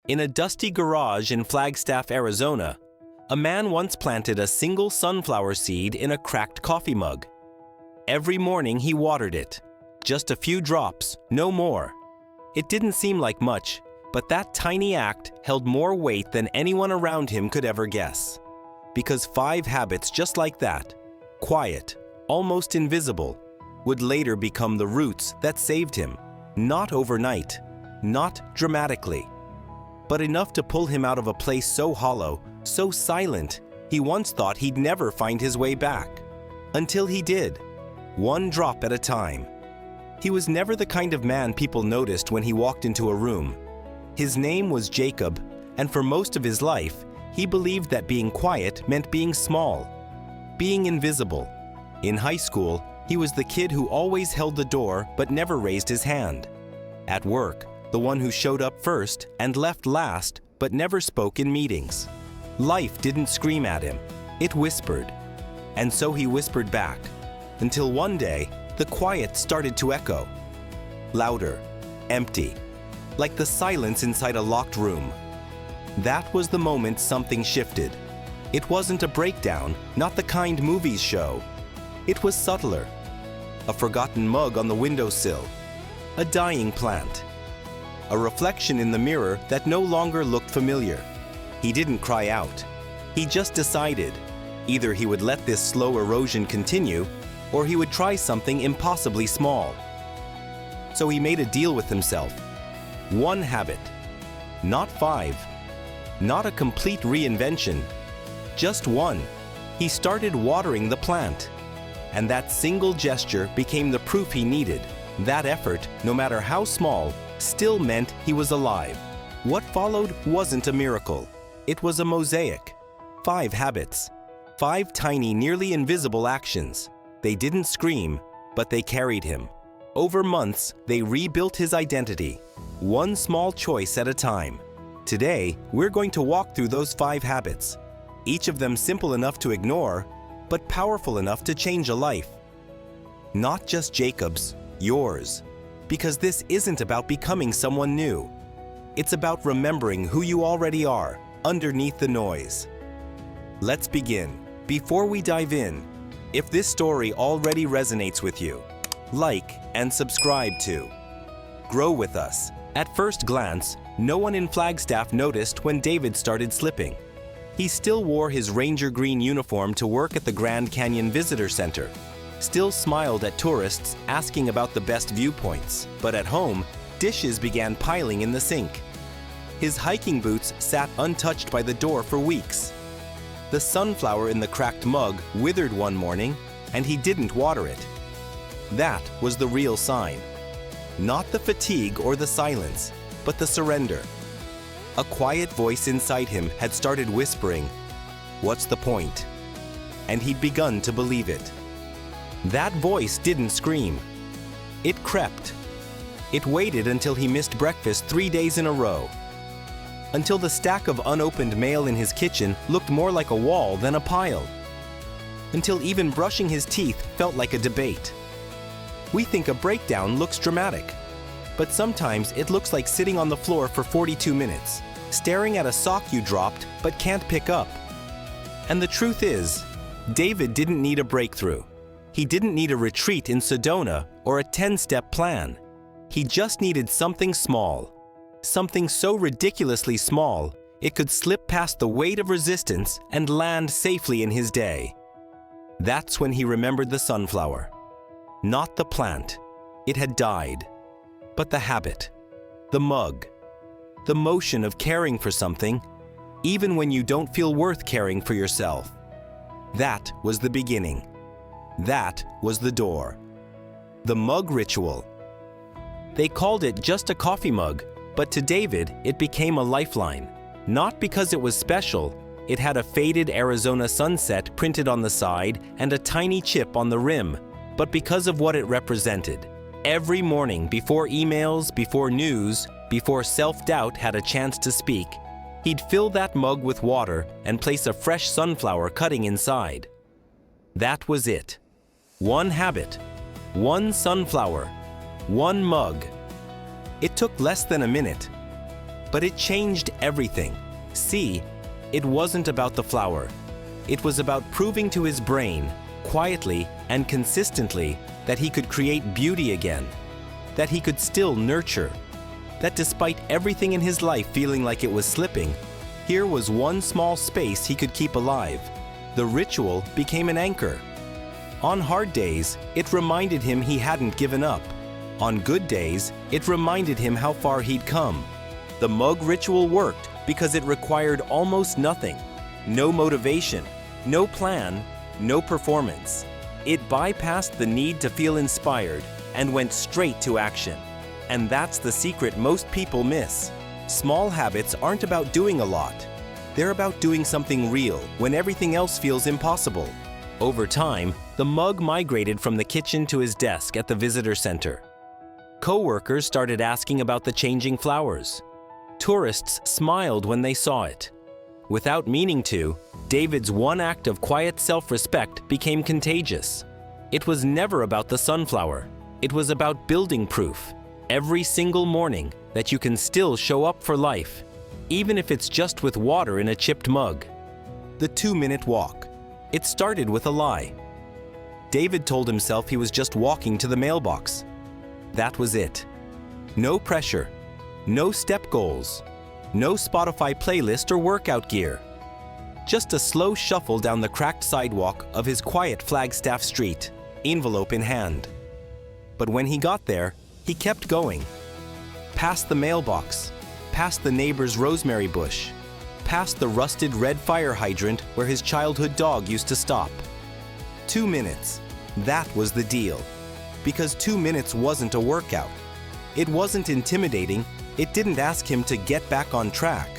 In a dusty garage in Flagstaff, Arizona, a man once planted a single sunflower seed in a cracked coffee mug. Every morning he watered it. Just a few drops, no more. It didn't seem like much, but that tiny act held more weight than anyone around him could ever guess. Because 5 habits just like that, quiet, almost invisible, would later become the roots that saved him. Not overnight, not dramatically, but enough to pull him out of a place so hollow, so silent, he once thought he'd never find his way back. Until he did, one drop at a time. He was never the kind of man people noticed when he walked into a room. His name was Jacob, and for most of his life, he believed that being quiet meant being small, being invisible. In high school, he was the kid who always held the door but never raised his hand. At work, the one who showed up first and left last but never spoke in meetings. Life didn't scream at him, it whispered. And so he whispered back, until one day, the quiet started to echo. Louder, empty, like the silence inside a locked room. That was the moment something shifted. It wasn't a breakdown, not the kind movies show. It was subtler. A forgotten mug on the windowsill, a dying plant, a reflection in the mirror that no longer looked familiar. He didn't cry out. He just decided, either he would let this slow erosion continue, or he would try something impossibly small. So he made a deal with himself. 1 habit, not 5, not a complete reinvention, just 1. He started watering the plant. And that single gesture became the proof he needed. That effort, no matter how small, still meant he was alive. What followed wasn't a miracle. It was a mosaic. 5 habits. 5 tiny, nearly invisible actions. They didn't scream, but they carried him. Over months, they rebuilt his identity, one small choice at a time. Today, we're going to walk through those 5 habits, each of them simple enough to ignore, but powerful enough to change a life. Not just Jacob's, yours. Because this isn't about becoming someone new. It's about remembering who you already are, underneath the noise. Let's begin. Before we dive in, if this story already resonates with you, like and subscribe to. Grow with us. At first glance, no one in Flagstaff noticed when David started slipping. He still wore his Ranger green uniform to work at the Grand Canyon Visitor Center, still smiled at tourists asking about the best viewpoints, but at home, dishes began piling in the sink. His hiking boots sat untouched by the door for weeks. The sunflower in the cracked mug withered one morning, and he didn't water it. That was the real sign. Not the fatigue or the silence, but the surrender. A quiet voice inside him had started whispering, "What's the point?" And he'd begun to believe it. That voice didn't scream. It crept. It waited until he missed breakfast 3 days in a row. Until the stack of unopened mail in his kitchen looked more like a wall than a pile. Until even brushing his teeth felt like a debate. We think a breakdown looks dramatic, but sometimes it looks like sitting on the floor for 42 minutes, staring at a sock you dropped but can't pick up. And the truth is, David didn't need a breakthrough. He didn't need a retreat in Sedona or a 10-step plan. He just needed something small. Something so ridiculously small, it could slip past the weight of resistance and land safely in his day. That's when he remembered the sunflower. Not the plant. It had died. But the habit. The mug. The motion of caring for something, even when you don't feel worth caring for yourself. That was the beginning. That was the door. The mug ritual. They called it just a coffee mug, but to David, it became a lifeline. Not because it was special, it had a faded Arizona sunset printed on the side and a tiny chip on the rim, but because of what it represented. Every morning, before emails, before news, before self-doubt had a chance to speak, he'd fill that mug with water and place a fresh sunflower cutting inside. That was it. 1 habit, 1 sunflower, 1 mug. It took less than a minute. But it changed everything. See, it wasn't about the flower. It was about proving to his brain, quietly and consistently, that he could create beauty again, that he could still nurture, that despite everything in his life feeling like it was slipping, here was one small space he could keep alive. The ritual became an anchor. On hard days, it reminded him he hadn't given up. On good days, it reminded him how far he'd come. The mug ritual worked because it required almost nothing. No motivation, no plan, no performance. It bypassed the need to feel inspired and went straight to action. And that's the secret most people miss. Small habits aren't about doing a lot. They're about doing something real when everything else feels impossible. Over time, the mug migrated from the kitchen to his desk at the visitor center. Co-workers started asking about the changing flowers. Tourists smiled when they saw it. Without meaning to, David's one act of quiet self-respect became contagious. It was never about the sunflower. It was about building proof, every single morning, that you can still show up for life, even if it's just with water in a chipped mug. The 2-minute walk. It started with a lie. David told himself he was just walking to the mailbox. That was it. No pressure, no step goals, no Spotify playlist or workout gear. Just a slow shuffle down the cracked sidewalk of his quiet Flagstaff street, envelope in hand. But when he got there, he kept going. Past the mailbox, past the neighbor's rosemary bush, past the rusted red fire hydrant where his childhood dog used to stop. 2 minutes. That was the deal. Because 2 minutes wasn't a workout. It wasn't intimidating. It didn't ask him to get back on track.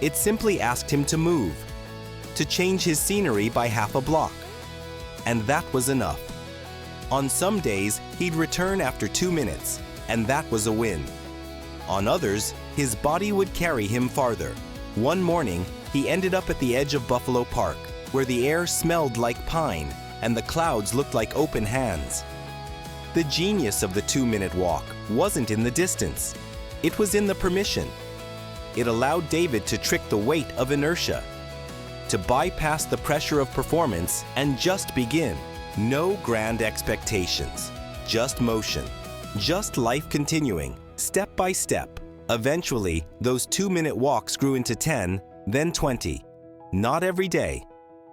It simply asked him to move, to change his scenery by half a block. And that was enough. On some days, he'd return after 2 minutes, and that was a win. On others, his body would carry him farther. One morning, he ended up at the edge of Buffalo Park, where the air smelled like pine and the clouds looked like open hands. The genius of the 2-minute walk wasn't in the distance. It was in the permission. It allowed David to trick the weight of inertia, to bypass the pressure of performance and just begin. No grand expectations, just motion, just life continuing, step by step. Eventually, those 2-minute walks grew into 10, then 20. Not every day,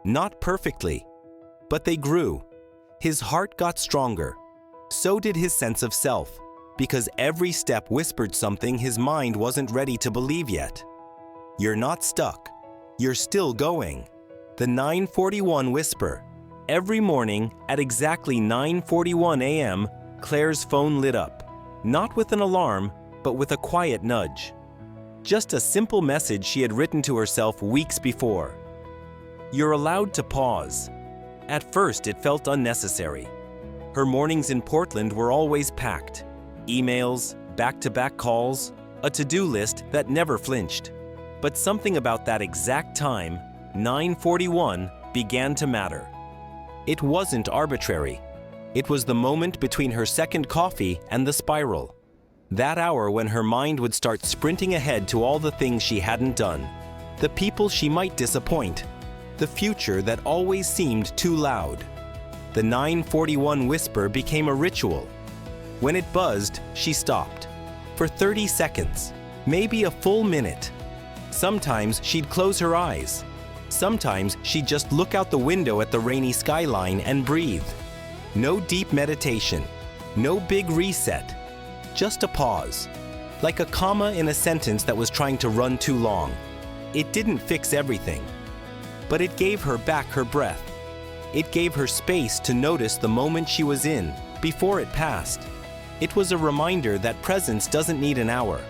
not perfectly, but they grew. His heart got stronger. So did his sense of self, because every step whispered something his mind wasn't ready to believe yet. You're not stuck. You're still going. The 9:41 whisper. Every morning at exactly 9:41 a.m., Claire's phone lit up, not with an alarm, but with a quiet nudge. Just a simple message she had written to herself weeks before. You're allowed to pause. At first, it felt unnecessary. Her mornings in Portland were always packed. Emails, back-to-back calls, a to-do list that never flinched. But something about that exact time, 9:41, began to matter. It wasn't arbitrary. It was the moment between her second coffee and the spiral. That hour when her mind would start sprinting ahead to all the things she hadn't done, the people she might disappoint, the future that always seemed too loud. The 9:41 whisper became a ritual. When it buzzed, she stopped. For 30 seconds, maybe a full minute. Sometimes she'd close her eyes. Sometimes she'd just look out the window at the rainy skyline and breathe. No deep meditation, no big reset, just a pause, like a comma in a sentence that was trying to run too long. It didn't fix everything, but it gave her back her breath. It gave her space to notice the moment she was in before it passed. It was a reminder that presence doesn't need an hour.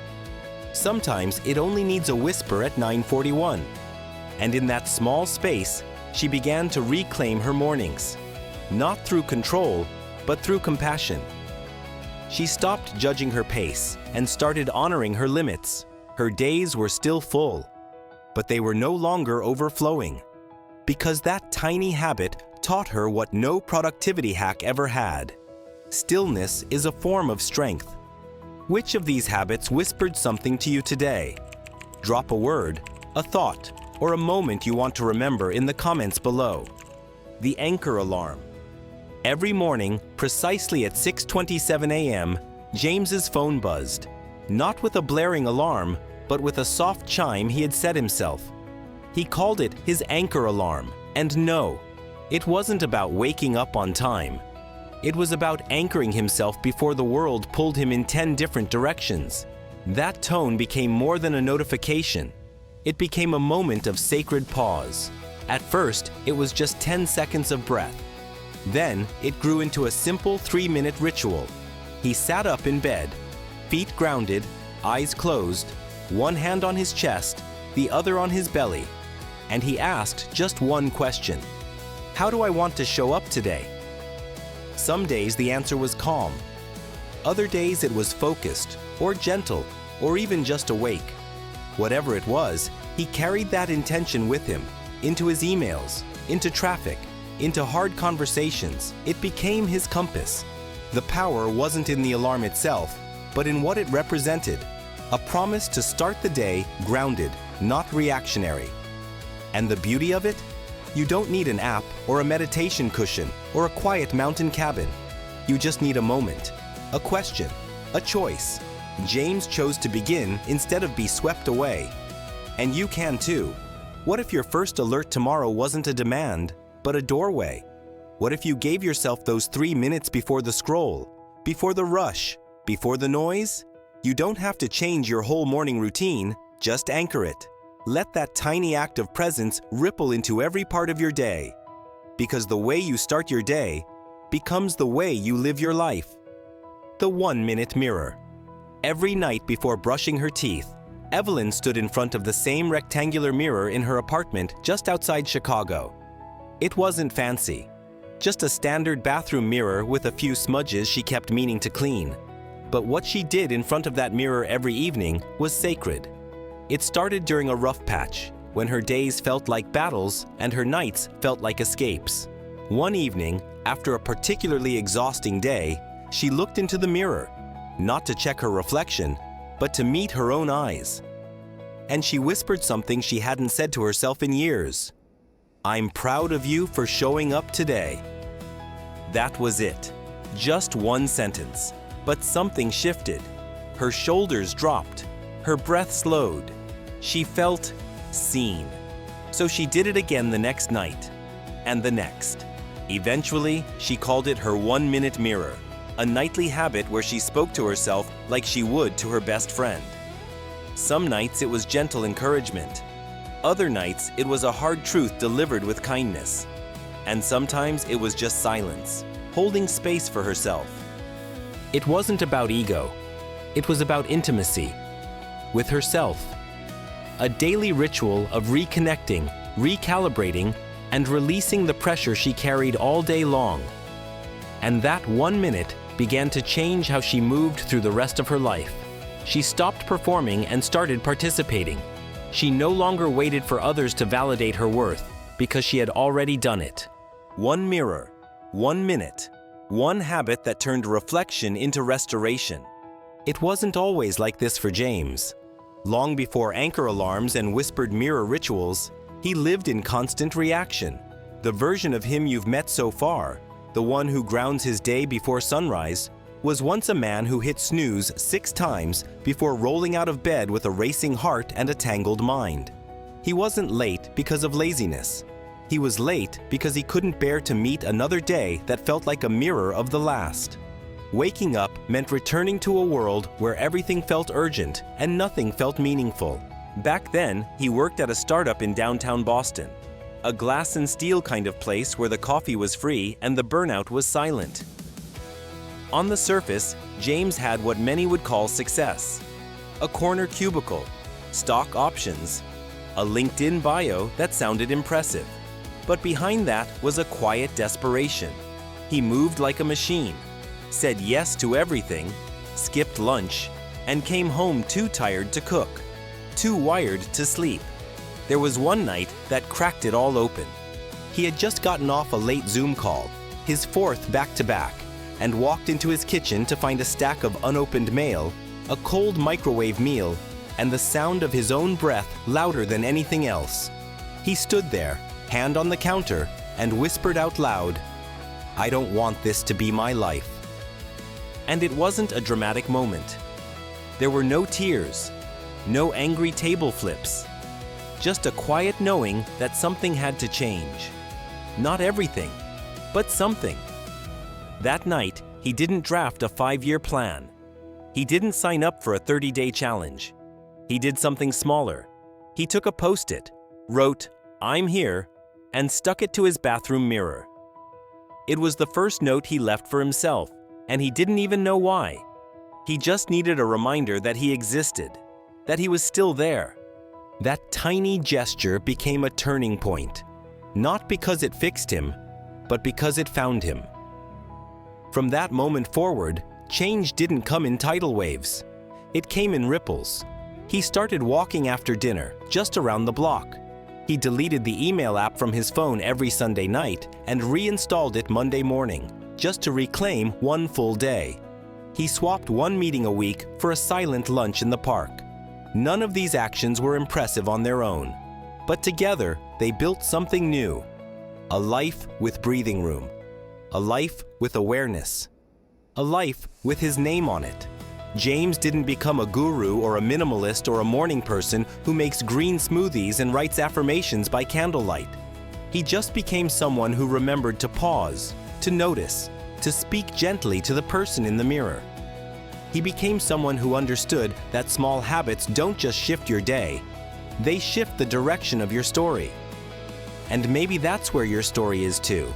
Sometimes it only needs a whisper at 9:41. And in that small space, she began to reclaim her mornings, not through control, but through compassion. She stopped judging her pace and started honoring her limits. Her days were still full, but they were no longer overflowing, because that tiny habit taught her what no productivity hack ever had. Stillness is a form of strength. Which of these habits whispered something to you today? drop a word, a thought, or a moment you want to remember in the comments below. The anchor alarm. Every morning, precisely at 6:27 a.m., James's phone buzzed. Not with a blaring alarm, but with a soft chime he had set himself. He called it his anchor alarm, and no, it wasn't about waking up on time. It was about anchoring himself before the world pulled him in 10 different directions. That tone became more than a notification. It became a moment of sacred pause. At first, it was just 10 seconds of breath. Then, it grew into a simple 3-minute ritual. He sat up in bed, feet grounded, eyes closed, one hand on his chest, the other on his belly, and he asked just one question. How do I want to show up today? Some days the answer was calm. Other days it was focused, or gentle, or even just awake. Whatever it was, he carried that intention with him, into his emails, into traffic, into hard conversations. It became his compass. The power wasn't in the alarm itself, but in what it represented. A promise to start the day grounded, not reactionary. And the beauty of it? You don't need an app or a meditation cushion or a quiet mountain cabin. You just need a moment, a question, a choice. James chose to begin instead of be swept away. And you can too. What if your first alert tomorrow wasn't a demand, but a doorway? What if you gave yourself those 3 minutes before the scroll, before the rush, before the noise? You don't have to change your whole morning routine, just anchor it. Let that tiny act of presence ripple into every part of your day. Because the way you start your day becomes the way you live your life. The 1-minute mirror. Every night before brushing her teeth, Evelyn stood in front of the same rectangular mirror in her apartment just outside Chicago. It wasn't fancy, just a standard bathroom mirror with a few smudges she kept meaning to clean. But what she did in front of that mirror every evening was sacred. It started during a rough patch, when her days felt like battles and her nights felt like escapes. One evening, after a particularly exhausting day, she looked into the mirror, not to check her reflection, but to meet her own eyes. And she whispered something she hadn't said to herself in years. "I'm proud of you for showing up today." That was it. Just one sentence. But something shifted. Her shoulders dropped. Her breath slowed. She felt seen. So she did it again the next night, and the next. Eventually, she called it her 1-minute mirror, a nightly habit where she spoke to herself like she would to her best friend. Some nights it was gentle encouragement. Other nights it was a hard truth delivered with kindness. And sometimes it was just silence, holding space for herself. It wasn't about ego. It was about intimacy with herself. A daily ritual of reconnecting, recalibrating, and releasing the pressure she carried all day long. And that 1 minute began to change how she moved through the rest of her life. She stopped performing and started participating. She no longer waited for others to validate her worth because she had already done it. One mirror, 1 minute, one habit that turned reflection into restoration. It wasn't always like this for James. Long before anchor alarms and whispered mirror rituals, he lived in constant reaction. The version of him you've met so far, the one who grounds his day before sunrise, was once a man who hit snooze 6 times before rolling out of bed with a racing heart and a tangled mind. He wasn't late because of laziness. He was late because he couldn't bear to meet another day that felt like a mirror of the last. Waking up meant returning to a world where everything felt urgent and nothing felt meaningful. Back then, he worked at a startup in downtown Boston, a glass and steel kind of place where the coffee was free and the burnout was silent. On the surface, James had what many would call success. A corner cubicle, stock options, a LinkedIn bio that sounded impressive. But behind that was a quiet desperation. He moved like a machine, said yes to everything, skipped lunch, and came home too tired to cook, too wired to sleep. There was one night that cracked it all open. He had just gotten off a late Zoom call, his 4th back-to-back, and walked into his kitchen to find a stack of unopened mail, a cold microwave meal, and the sound of his own breath louder than anything else. He stood there, hand on the counter, and whispered out loud, "I don't want this to be my life." And it wasn't a dramatic moment. There were no tears, no angry table flips, just a quiet knowing that something had to change. Not everything, but something. That night, he didn't draft a 5-year plan. He didn't sign up for a 30-day challenge. He did something smaller. He took a Post-it, wrote, "I'm here," and stuck it to his bathroom mirror. It was the first note he left for himself, and he didn't even know why. He just needed a reminder that he existed, that he was still there. That tiny gesture became a turning point, not because it fixed him, but because it found him. From that moment forward, change didn't come in tidal waves. It came in ripples. He started walking after dinner, just around the block. He deleted the email app from his phone every Sunday night and reinstalled it Monday morning, just to reclaim one full day. He swapped one meeting a week for a silent lunch in the park. None of these actions were impressive on their own, but together they built something new. A life with breathing room. A life with awareness. A life with his name on it. James didn't become a guru or a minimalist or a morning person who makes green smoothies and writes affirmations by candlelight. He just became someone who remembered to pause, to notice, to speak gently to the person in the mirror. He became someone who understood that small habits don't just shift your day, they shift the direction of your story. And maybe that's where your story is too.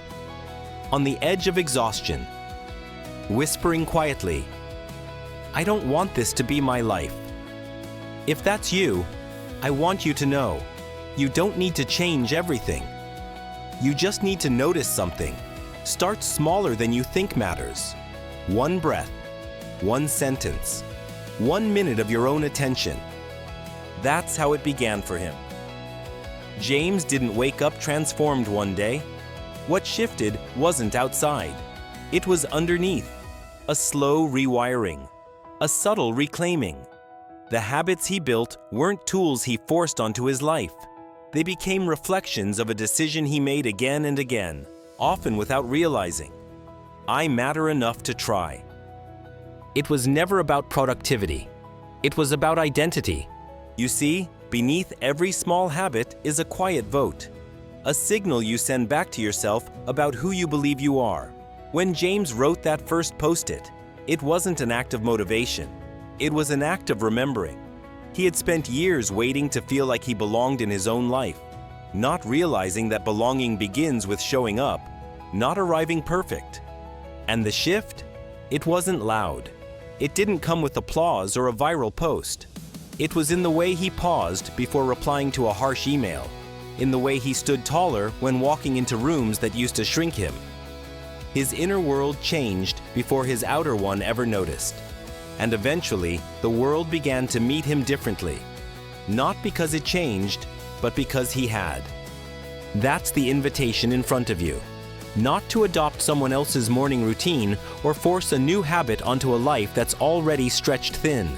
On the edge of exhaustion, whispering quietly, "I don't want this to be my life." If that's you, I want you to know, you don't need to change everything. You just need to notice something. Start smaller than you think matters. One breath, one sentence, 1 minute of your own attention. That's how it began for him. James didn't wake up transformed one day. What shifted wasn't outside. It was underneath. A slow rewiring. A subtle reclaiming. The habits he built weren't tools he forced onto his life. They became reflections of a decision he made again and again, often without realizing. I matter enough to try. It was never about productivity. It was about identity. You see, beneath every small habit is a quiet vote. A signal you send back to yourself about who you believe you are. When James wrote that first Post-it, it wasn't an act of motivation. It was an act of remembering. He had spent years waiting to feel like he belonged in his own life, not realizing that belonging begins with showing up, not arriving perfect. And the shift? It wasn't loud. It didn't come with applause or a viral post. It was in the way he paused before replying to a harsh email, in the way he stood taller when walking into rooms that used to shrink him. His inner world changed before his outer one ever noticed. And eventually, the world began to meet him differently. Not because it changed, but because he had. That's the invitation in front of you. Not to adopt someone else's morning routine or force a new habit onto a life that's already stretched thin.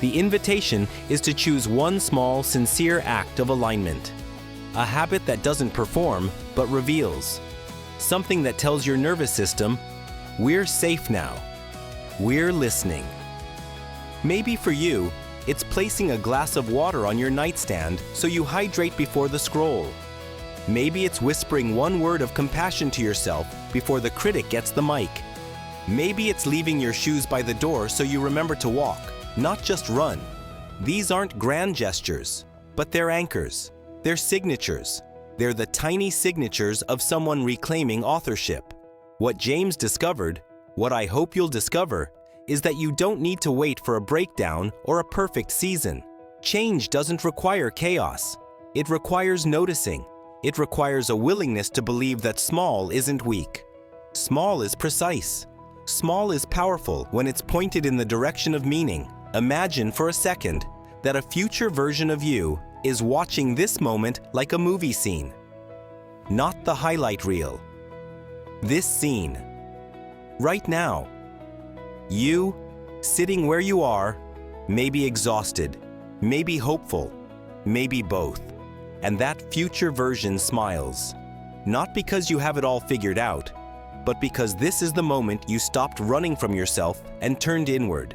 The invitation is to choose one small, sincere act of alignment. A habit that doesn't perform, but reveals. Something that tells your nervous system, we're safe now. We're listening. Maybe for you, it's placing a glass of water on your nightstand so you hydrate before the scroll. Maybe it's whispering one word of compassion to yourself before the critic gets the mic. Maybe it's leaving your shoes by the door so you remember to walk, not just run. These aren't grand gestures, but they're anchors. They're signatures. They're the tiny signatures of someone reclaiming authorship. What James discovered, what I hope you'll discover, is that you don't need to wait for a breakdown or a perfect season. Change doesn't require chaos. It requires noticing. It requires a willingness to believe that small isn't weak. Small is precise. Small is powerful when it's pointed in the direction of meaning. Imagine for a second that a future version of you is watching this moment like a movie scene. Not the highlight reel. This scene. Right now. You, sitting where you are, maybe exhausted, maybe hopeful, maybe both. And that future version smiles. Not because you have it all figured out, but because this is the moment you stopped running from yourself and turned inward.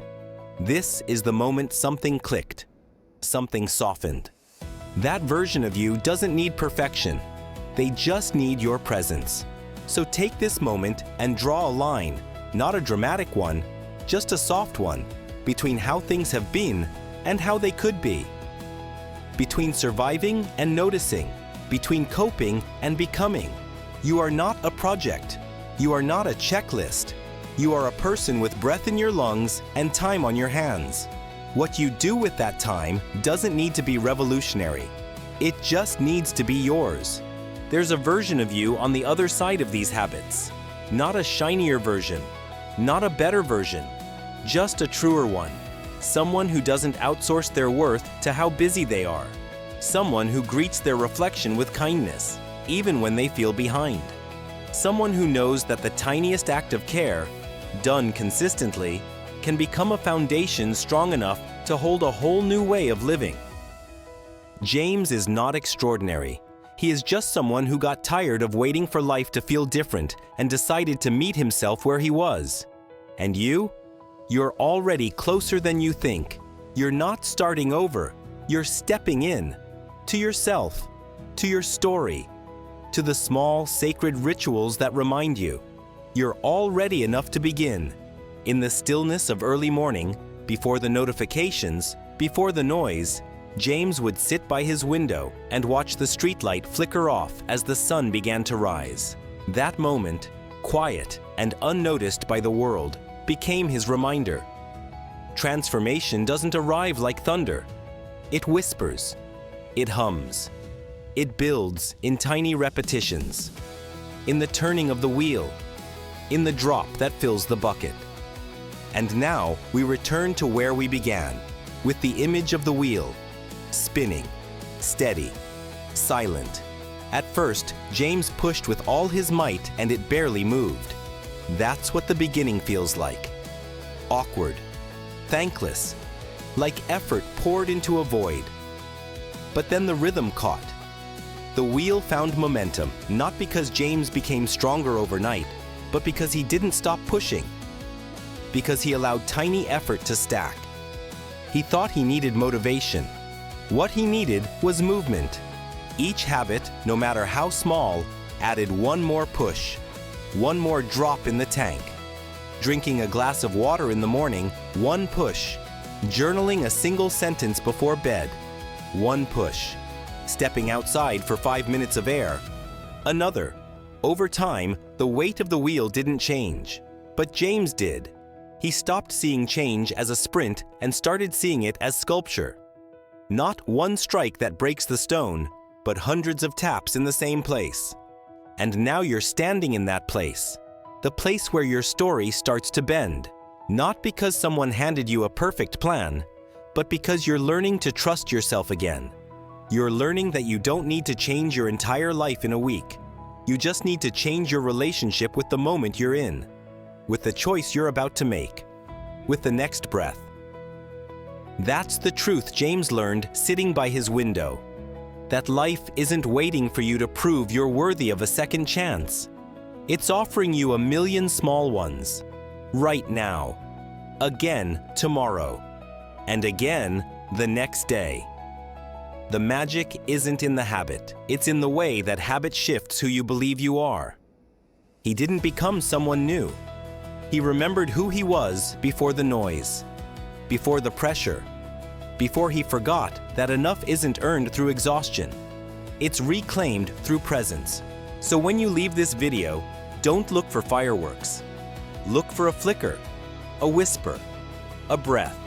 This is the moment something clicked, something softened. That version of you doesn't need perfection. They just need your presence. So take this moment and draw a line, not a dramatic one, just a soft one, between how things have been and how they could be. Between surviving and noticing, between coping and becoming. You are not a project. You are not a checklist. You are a person with breath in your lungs and time on your hands. What you do with that time doesn't need to be revolutionary. It just needs to be yours. There's a version of you on the other side of these habits. Not a shinier version, not a better version, just a truer one. Someone who doesn't outsource their worth to how busy they are. Someone who greets their reflection with kindness, even when they feel behind. Someone who knows that the tiniest act of care, done consistently, can become a foundation strong enough to hold a whole new way of living. James is not extraordinary. He is just someone who got tired of waiting for life to feel different and decided to meet himself where he was. And you're already closer than you think. You're not starting over. You're stepping in. To yourself. To your story. To the small, sacred rituals that remind you. You're already enough to begin. In the stillness of early morning, before the notifications, before the noise, James would sit by his window and watch the streetlight flicker off as the sun began to rise. That moment, quiet and unnoticed by the world, became his reminder. Transformation doesn't arrive like thunder. It whispers. It hums. It builds in tiny repetitions. In the turning of the wheel. In the drop that fills the bucket. And now we return to where we began, with the image of the wheel, spinning, steady, silent. At first, James pushed with all his might and it barely moved. That's what the beginning feels like. Awkward, thankless, like effort poured into a void. But then the rhythm caught. The wheel found momentum, not because James became stronger overnight, but because he didn't stop pushing. Because he allowed tiny effort to stack. He thought he needed motivation. What he needed was movement. Each habit, no matter how small, added one more push, one more drop in the tank. Drinking a glass of water in the morning, one push. Journaling a single sentence before bed, one push. Stepping outside for 5 minutes of air, another. Over time, the weight of the wheel didn't change, but James did. He stopped seeing change as a sprint and started seeing it as sculpture. Not one strike that breaks the stone, but hundreds of taps in the same place. And now you're standing in that place, the place where your story starts to bend. Not because someone handed you a perfect plan, but because you're learning to trust yourself again. You're learning that you don't need to change your entire life in a week. You just need to change your relationship with the moment you're in, with the choice you're about to make, with the next breath. That's the truth James learned sitting by his window. That life isn't waiting for you to prove you're worthy of a second chance. It's offering you a million small ones, right now, again tomorrow, and again the next day. The magic isn't in the habit, it's in the way that habit shifts who you believe you are. He didn't become someone new. He remembered who he was before the noise, before the pressure, before he forgot that enough isn't earned through exhaustion. It's reclaimed through presence. So when you leave this video, don't look for fireworks. Look for a flicker, a whisper, a breath.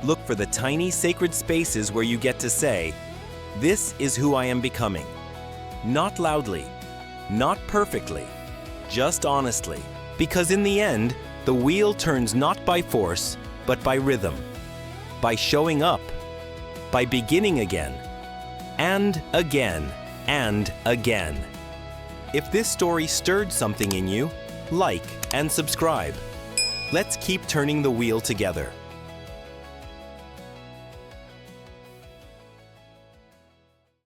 Look for the tiny sacred spaces where you get to say, "This is who I am becoming." Not loudly, not perfectly, just honestly. Because in the end, the wheel turns not by force, but by rhythm. By showing up, by beginning again, and again, and again. If this story stirred something in you, like and subscribe. Let's keep turning the wheel together.